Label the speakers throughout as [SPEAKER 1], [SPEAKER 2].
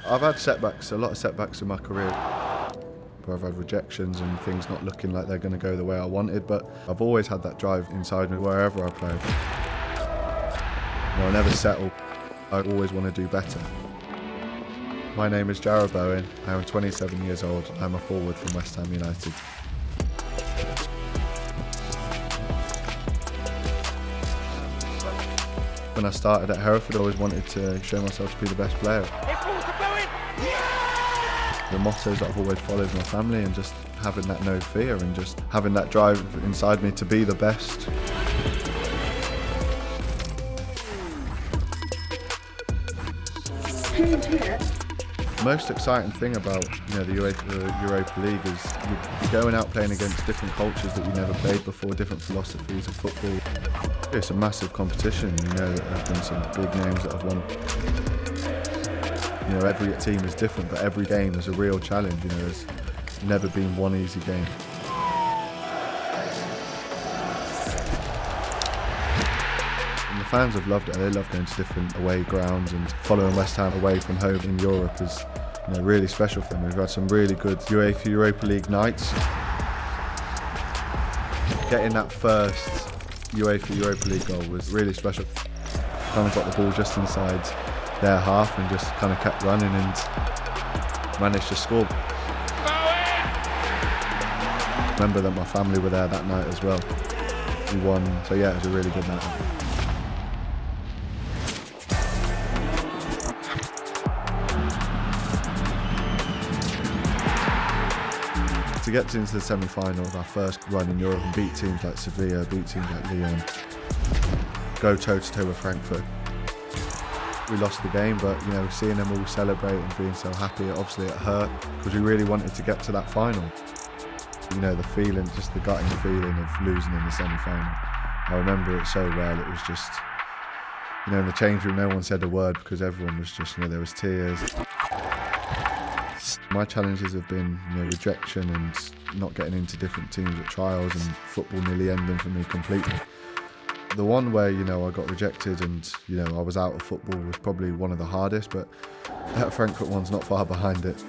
[SPEAKER 1] I've had setbacks, a lot of setbacks in my career, where I've had rejections and things not looking like they're going to go the way I wanted, but I've always had that drive inside me wherever I play. I never settle. I always want to do better. My name is Jarrod Bowen. I am 27 years old. I'm a forward from West Ham United. When I started at Hereford, I always wanted to show myself to be the best player. The mottos that I've always followed is my family, and just having that no fear and just having that drive inside me to be the best. Most exciting thing about the UEFA Europa League is you're going out playing against different cultures that you never played before, different philosophies of football. It's a massive competition. There have been some big names that have won. Every team is different, but every game is a real challenge. There's never been one easy game. And the fans have loved it. They love going to different away grounds, and following West Ham away from home in Europe is really special for them. We've had some really good UEFA Europa League nights. Getting that first UEFA Europa League goal was really special. Kind of got the ball just inside their half and just kind of kept running and managed to score. Remember that my family were there that night as well. We won, so yeah, it was a really good night. To get into the semi-final of our first run in Europe and beat teams like Sevilla, beat teams like Lyon, go toe-to-toe with Frankfurt. We lost the game, but seeing them all celebrate and being so happy, obviously it hurt because we really wanted to get to that final. The feeling, just the gutting feeling of losing in the semi-final. I remember it so well. It was just, in the change room, no one said a word because everyone was just, there was tears. My challenges have been, rejection and not getting into different teams at trials, and football nearly ending for me completely. The one where, I got rejected and, I was out of football was probably one of the hardest, but that Frankfurt one's not far behind it.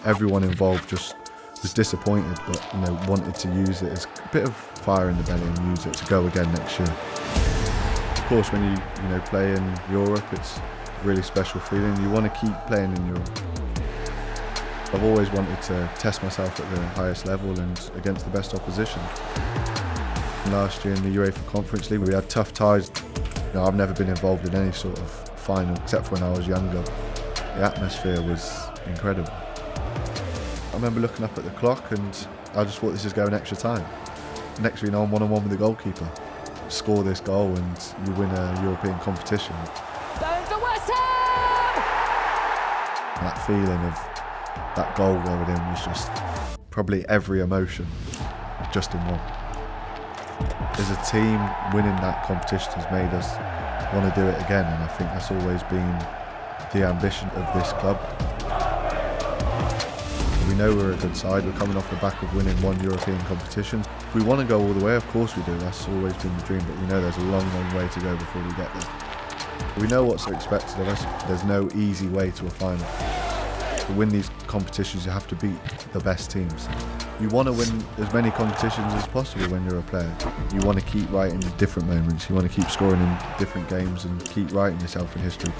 [SPEAKER 1] Everyone involved just was disappointed, but, wanted to use it as a bit of fire in the belly and use it to go again next year. Of course, when you play in Europe, it's a really special feeling. You want to keep playing in Europe. I've always wanted to test myself at the highest level and against the best opposition. Last year in the UEFA Conference League, we had tough ties. I've never been involved in any sort of final except for when I was younger. The atmosphere was incredible. I remember looking up at the clock and I just thought, this is going extra time. Next thing you know, I'm one-on-one with the goalkeeper. Score this goal and you win a European competition.
[SPEAKER 2] Going for West Ham!
[SPEAKER 1] That feeling of that goal going in was just probably every emotion just in one. As a team, winning that competition has made us want to do it again, and I think that's always been the ambition of this club. We know we're a good side. We're coming off the back of winning one European competition. We want to go all the way, of course we do. That's always been the dream, but we know there's a long, long way to go before we get there. We know what's expected of us. There's no easy way to a final. To win these competitions, you have to beat the best teams. You want to win as many competitions as possible when you're a player. You want to keep writing different moments. You want to keep scoring in different games and keep writing yourself in history.